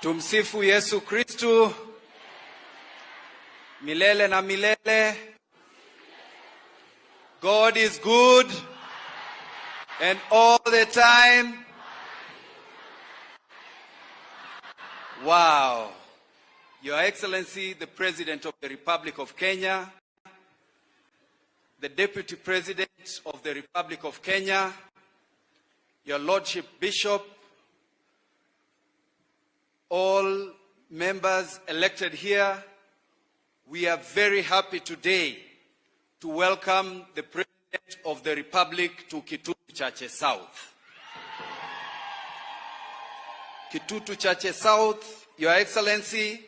Tumsifu Yesu Kristu milele na milele. God is good and all the time. Wow. Your Excellency, the President of the Republic of Kenya, the Deputy President of the Republic of Kenya, Your Lordship Bishop, all members elected here, we are very happy today to welcome the President of the Republic to Kitutu Chache South. Kitutu Chache South, Your Excellency,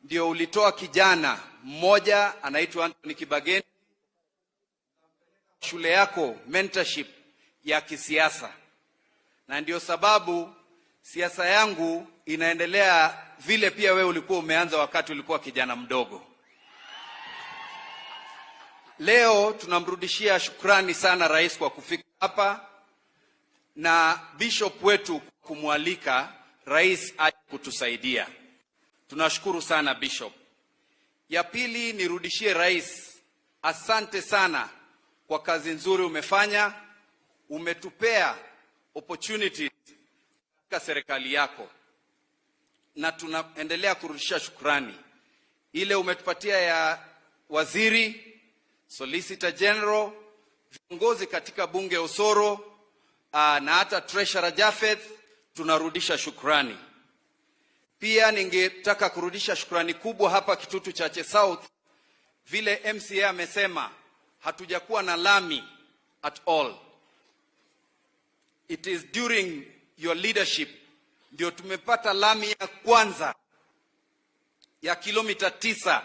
ndio ulitoa kijana mmoja anaitwa Antony Kibagendi shule yako mentorship ya kisiasa. Na ndio sababu siasa yangu inaendelea vile pia wewe ulikuwa umeanza wakati ulikuwa kijana mdogo. Leo tunamrudishia shukrani sana rais kwa kufika hapa na bishop wetu kumwalika rais aje kutusaidia. Tunashukuru sana bishop. Ya pili, nirudishie rais, asante sana kwa kazi nzuri umefanya. Umetupea opportunities katika serikali yako na tunaendelea kurudisha shukrani. Ile umetupatia ya waziri, Solicitor General, viongozi katika bunge Osoro na hata Treasurer Jafeth, tunarudisha shukrani. Pia ningetaka kurudisha shukrani kubwa hapa Kitutu Chache South. Vile MCA amesema hatujakuwa na lami at all. It is during your leadership ndio tumepata lami ya kwanza ya kilomita 9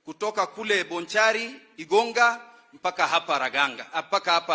kutoka kule Bonchari, Igonga mpaka hapa Raganga, mpaka hapa